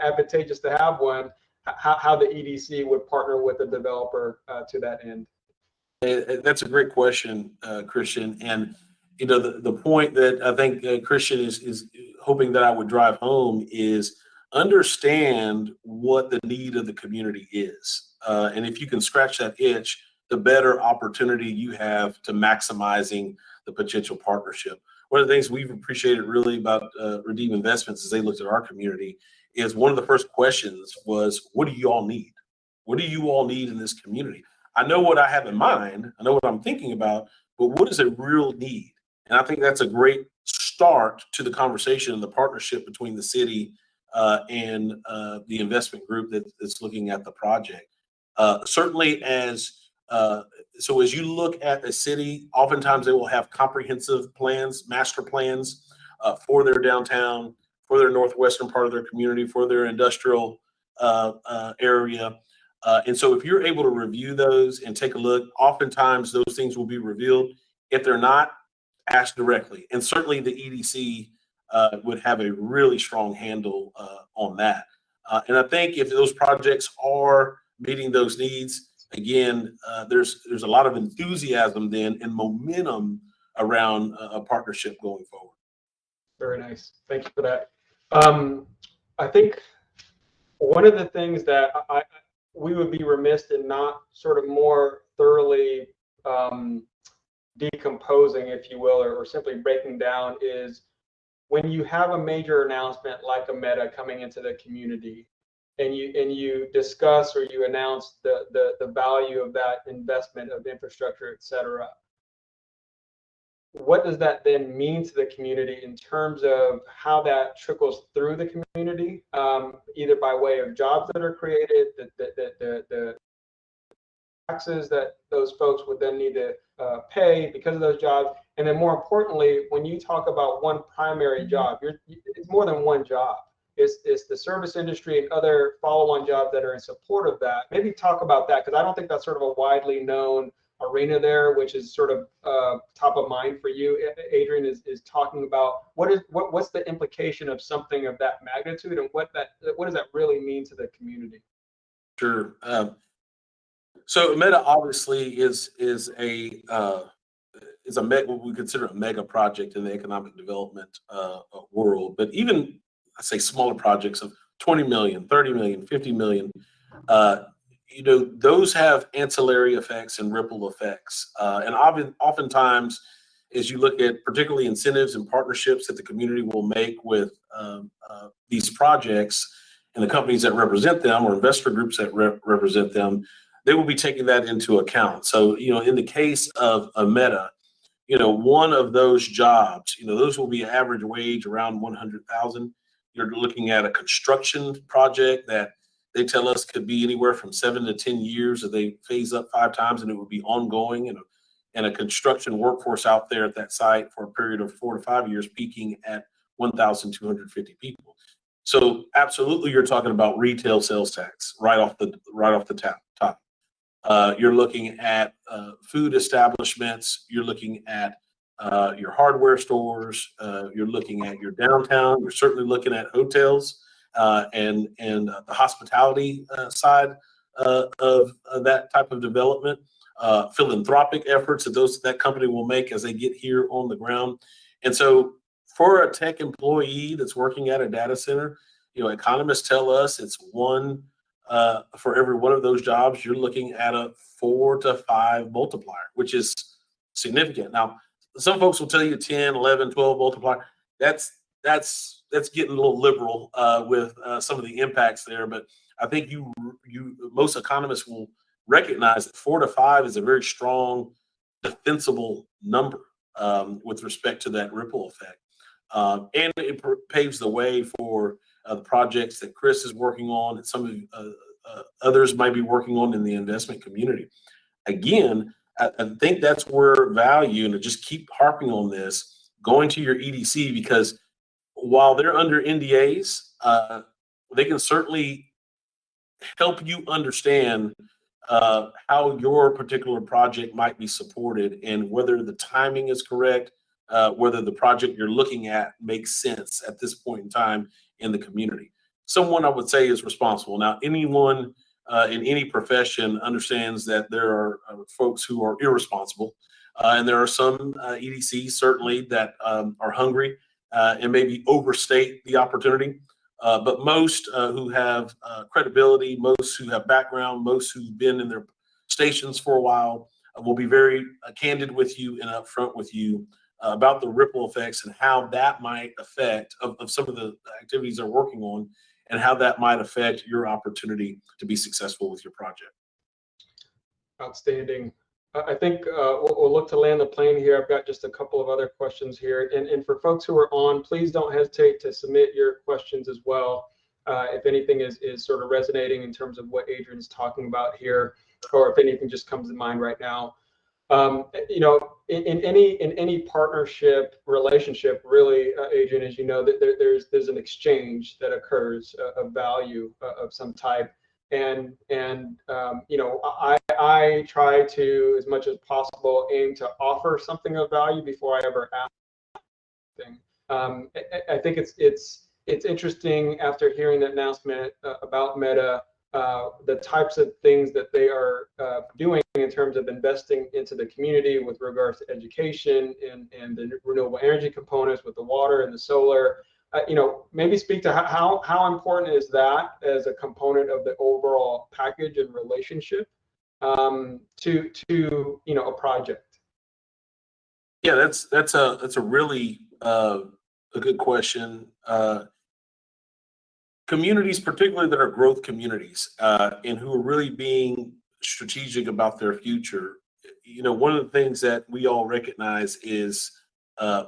Speaker 1: advantageous to have one, how the EDC would partner with the developer to that end.
Speaker 2: That's a great question, Christian. And you know, the point that I think Christian is hoping that I would drive home is understand what the need of the community is. And if you can scratch that itch, the better opportunity you have to maximizing the potential partnership. One of the things we've appreciated really about Redeem Investments as they looked at our community is one of the first questions was, what do you all need? What do you all need in this community? I know what I have in mind. I know what I'm thinking about, but what is a real need? And I think that's a great start to the conversation and the partnership between the city and the investment group that's looking at the project. Certainly so as you look at a city, oftentimes they will have comprehensive plans, master plans for their downtown, for their northwestern part of their community, for their industrial area. And so if you're able to review those and take a look, oftentimes those things will be revealed. If they're not, ask directly. And certainly the EDC would have a really strong handle on that. And I think if those projects are meeting those needs, again, there's a lot of enthusiasm then and momentum around a partnership going forward.
Speaker 1: Very nice. Thank you for that. I think one of the things that we would be remiss in not sort of more thoroughly decomposing, if you will, or simply breaking down is when you have a major announcement like a Meta coming into the community and you discuss or you announce the value of that investment of infrastructure, et cetera. What does that then mean to the community in terms of how that trickles through the community, either by way of jobs that are created, the taxes that those folks would then need to pay because of those jobs, and then more importantly, when you talk about one primary job, it's more than one job. It's the service industry and other follow-on jobs that are in support of that. Maybe talk about that, because I don't think that's sort of a widely known arena there, which is sort of top of mind for you. Adrian is talking about what's the implication of something of that magnitude, and what does that really mean to the community?
Speaker 2: Sure. So Meta obviously is what we consider a mega project in the economic development world, but even I say smaller projects of 20 million, 30 million, 50 million, those have ancillary effects and ripple effects. And oftentimes, as you look at particularly incentives and partnerships that the community will make with these projects and the companies that represent them or investor groups that represent them, they will be taking that into account. So, in the case of a Meta, one of those jobs, those will be average wage around 100,000. You're looking at a construction project that they tell us could be anywhere from 7 to 10 years that they phase up 5 times, and it would be ongoing, and a construction workforce out there at that site for a period of 4 to 5 years, peaking at 1,250 people. So absolutely, you're talking about retail sales tax right off the top. You're looking at food establishments. You're looking at your hardware stores. You're looking at your downtown. You're certainly looking at hotels and the hospitality side of that type of development. Philanthropic efforts that company will make as they get here on the ground. And so for a tech employee that's working at a data center, economists tell us it's one for every one of those jobs, you're looking at a 4 to 5 multiplier, which is significant. Now, some folks will tell you 10, 11, 12 multiplier. That's getting a little liberal with some of the impacts there. But I think most economists will recognize that 4 to 5 is a very strong defensible number with respect to that ripple effect. And it paves the way for the projects that Chris is working on and some of others might be working on in the investment community. Again, I think that's where value, and to just keep harping on this, going to your EDC, because while they're under NDAs, they can certainly help you understand how your particular project might be supported and whether the timing is correct, whether the project you're looking at makes sense at this point in time in the community. Someone I would say is responsible. Now, anyone in any profession understands that there are folks who are irresponsible, and there are some EDCs certainly that are hungry and maybe overstate the opportunity. But most who have credibility, most who have background, most who've been in their stations for a while will be very candid with you and upfront with you about the ripple effects and how that might affect of some of the activities they're working on and how that might affect your opportunity to be successful with your project.
Speaker 1: Outstanding. I think we'll look to land the plane here. I've got just a couple of other questions here. And for folks who are on, please don't hesitate to submit your questions as well. If anything is sort of resonating in terms of what Adrian's talking about here, or if anything just comes to mind right now. In any partnership relationship, really, Adrian, as you know, that there's an exchange that occurs of value of some type. And I try to, as much as possible, aim to offer something of value before I ever ask anything. I think it's interesting after hearing that announcement about Meta, the types of things that they are doing in terms of investing into the community with regards to education and the renewable energy components with the water and the solar. Maybe speak to how important is that as a component of the overall package and relationship to a project.
Speaker 2: Yeah, that's a really a good question. Communities, particularly that are growth communities, and who are really being strategic about their future. One of the things that we all recognize is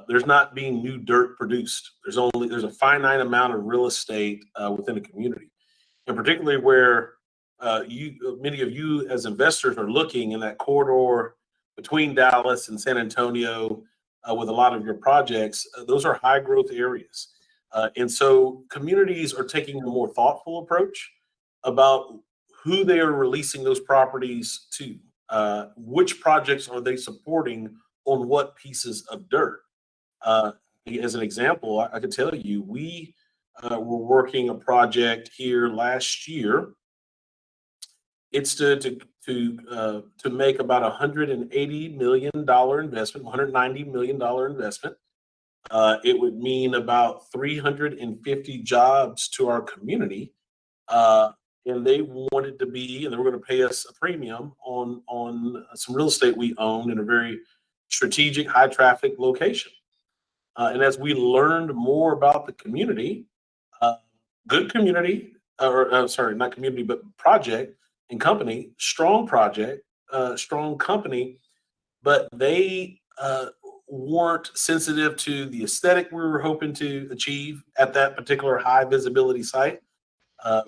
Speaker 2: there's not being new dirt produced. There's a finite amount of real estate within a community, and particularly where many of you as investors are looking in that corridor between Dallas and San Antonio with a lot of your projects. Those are high growth areas. And so communities are taking a more thoughtful approach about who they are releasing those properties to, which projects are they supporting on what pieces of dirt. As an example, I could tell you, we were working a project here last year. It's to make about $180 million investment, $190 million investment. It would mean about 350 jobs to our community. and they wanted to be, and they were going to pay us a premium on some real estate we own in a very strategic, high traffic location. And as we learned more about the community, good community, sorry, not community, but project and company, strong project, strong company, but they weren't sensitive to the aesthetic we were hoping to achieve at that particular high visibility site.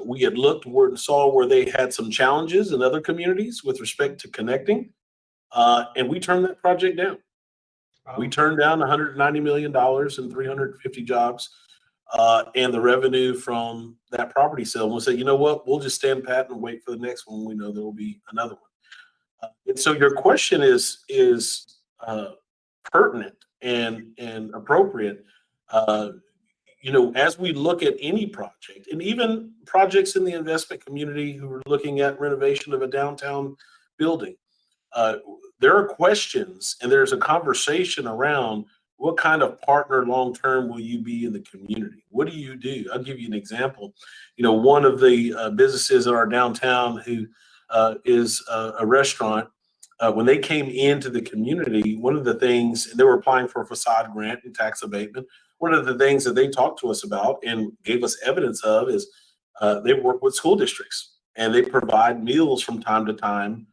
Speaker 2: We had looked and saw where they had some challenges in other communities with respect to connecting, and we turned that project down. We turned down $190 million and 350 jobs and the revenue from that property sale. And we'll say, you know what, we'll just stand pat and wait for the next one. We know there will be another one. And so your question is pertinent and appropriate. As we look at any project, and even projects in the investment community who are looking at renovation of a downtown building, there are questions and there's a conversation around what kind of partner long-term will you be in the community? What do you do? I'll give you an example. One of the businesses in our downtown who is a restaurant, when they came into the community, one of the things, they were applying for a facade grant and tax abatement. One of the things that they talked to us about and gave us evidence of is they work with school districts and they provide meals from time to time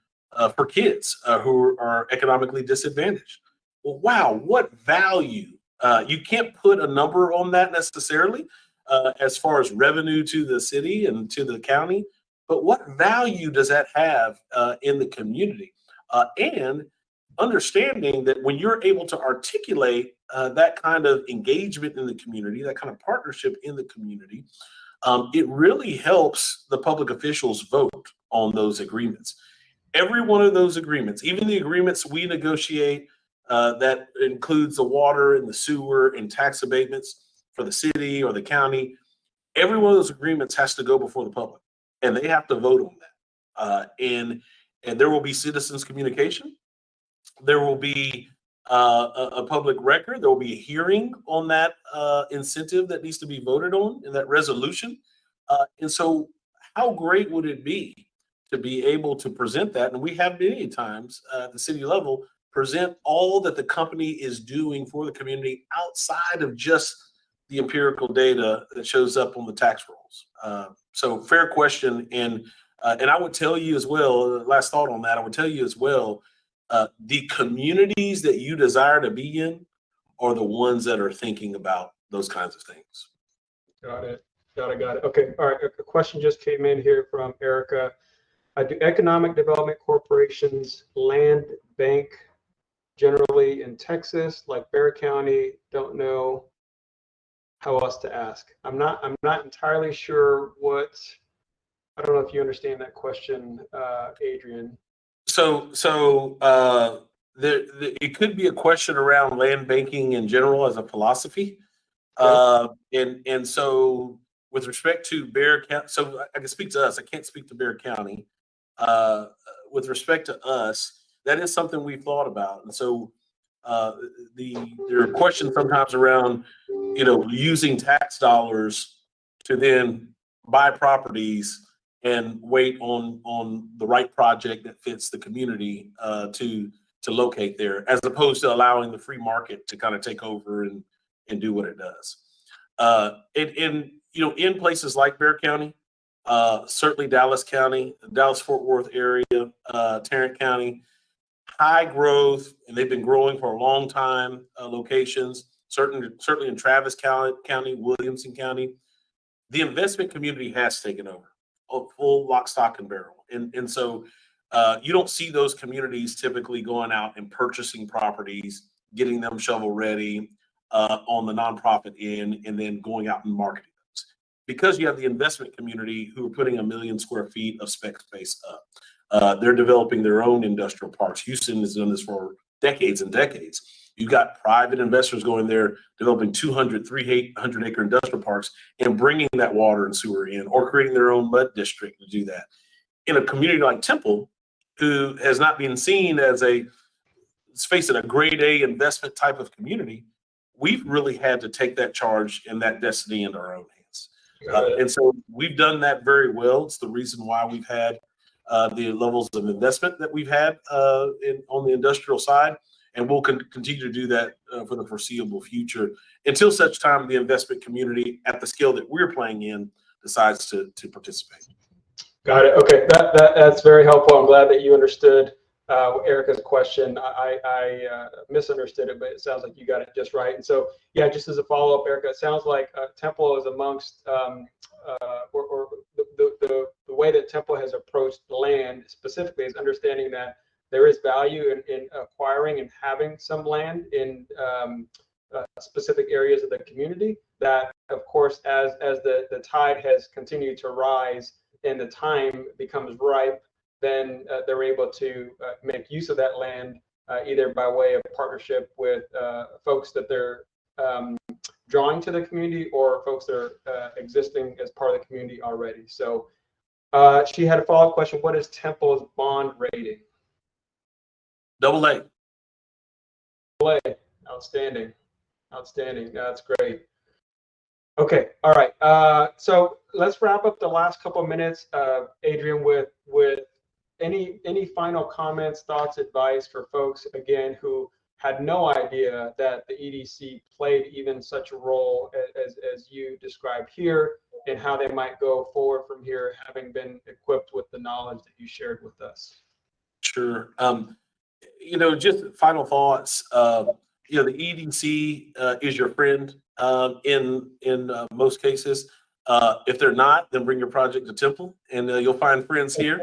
Speaker 2: for kids who are economically disadvantaged. Well, wow, what value? You can't put a number on that necessarily as far as revenue to the city and to the county, but what value does that have in the community? And understanding that when you're able to articulate that kind of engagement in the community, that kind of partnership in the community, it really helps the public officials vote on those agreements. Every one of those agreements, even the agreements we negotiate that includes the water and the sewer and tax abatements for the city or the county, every one of those agreements has to go before the public and they have to vote on that. And there will be citizens communication. There will be a public record. There will be a hearing on that incentive that needs to be voted on in that resolution. And so how great would it be to be able to present that? And we have many times at the city level present all that the company is doing for the community outside of just the empirical data that shows up on the tax rolls. So fair question. And I would tell you as well, last thought on that, I would tell you as well, the communities that you desire to be in are the ones that are thinking about those kinds of things.
Speaker 1: Got it. Okay. All right. A question just came in here from Erica. Do economic development corporations land bank generally in Texas, like Bexar County? Don't know how else to ask. I'm not entirely sure what. I don't know if you understand that question, Adrian.
Speaker 2: So it could be a question around land banking in general as a philosophy. And so with respect to Bexar County, so I can speak to us. I can't speak to Bexar County. With respect to us, that is something we've thought about. And so there are questions sometimes around, using tax dollars to then buy properties and wait on the right project that fits the community to locate there, as opposed to allowing the free market to kind of take over and do what it does. In places like Bexar County, certainly Dallas County, Dallas-Fort Worth area, Tarrant County, high growth, and they've been growing for a long time, locations, certainly in Travis County, Williamson County. The investment community has taken over, a full lock, stock, and barrel. And so you don't see those communities typically going out and purchasing properties, getting them shovel ready on the nonprofit end, and then going out and marketing those. Because you have the investment community who are putting 1 million square feet of spec space up. They're developing their own industrial parks. Houston has done this for decades and decades. You've got private investors going there, developing 200, 300 acre industrial parks and bringing that water and sewer in, or creating their own mud district to do that. In a community like Temple, who has not been seen as let's face it, a grade A investment type of community, we've really had to take that charge and that destiny into our own hands. And so we've done that very well. It's the reason why we've had the levels of investment that we've had on the industrial side. And we'll continue to do that for the foreseeable future until such time the investment community at the scale that we're playing in decides to participate.
Speaker 1: Got it. Okay, that's very helpful. I'm glad that you understood Erica's question. I misunderstood it, but it sounds like you got it just right. And so, yeah, just as a follow-up, Erica, it sounds like Temple is amongst, or the way that Temple has approached land specifically is understanding that there is value in acquiring and having some land in specific areas of the community. That, of course, as the tide has continued to rise and the time becomes ripe, then they're able to make use of that land either by way of partnership with folks that they're drawing to the community or folks that are existing as part of the community already. So she had a follow-up question. What is Temple's bond rating?
Speaker 2: AA.
Speaker 1: AA. Outstanding. Outstanding. That's great. Okay. All right. So let's wrap up the last couple of minutes, Adrian, with any final comments, thoughts, advice for folks, again, who had no idea that the EDC played even such a role as you described here, and how they might go forward from here, having been equipped with the knowledge that you shared with us.
Speaker 2: Sure. Just final thoughts. The EDC is your friend in most cases. If they're not, then bring your project to Temple, and you'll find friends here.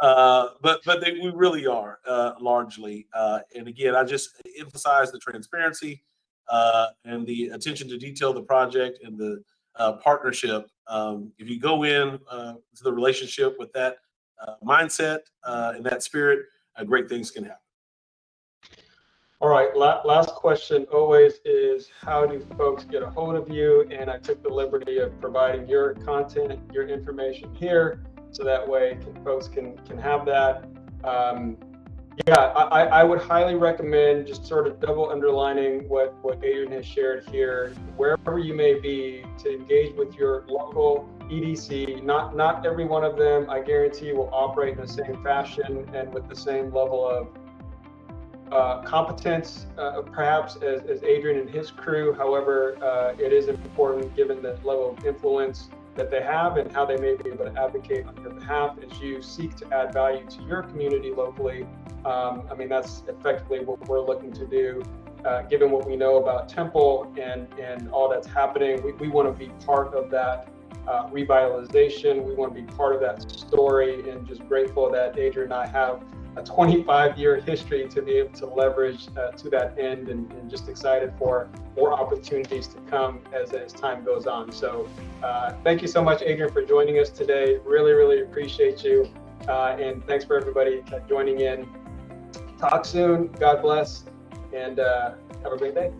Speaker 2: But we really are largely. And again, I just emphasize the transparency and the attention to detail of the project and the partnership. If you go in to the relationship with that mindset and that spirit, great things can happen.
Speaker 1: All right, last question always is, how do folks get a hold of you? And I took the liberty of providing your content, your information here, so that way folks can have that. I would highly recommend just sort of double underlining what Adrian has shared here, wherever you may be, to engage with your local EDC. Not every one of them, I guarantee, will operate in the same fashion and with the same level of competence, perhaps, as Adrian and his crew. However, it is important, given the level of influence that they have and how they may be able to advocate on your behalf as you seek to add value to your community locally. That's effectively what we're looking to do, given what we know about Temple and all that's happening. We want to be part of that revitalization. We want to be part of that story, and just grateful that Adrian and I have a 25-year history to be able to leverage to that end, and just excited for more opportunities to come as time goes on. So thank you so much, Adrian, for joining us today. Really, really appreciate you. And thanks for everybody joining in. Talk soon. God bless, and have a great day.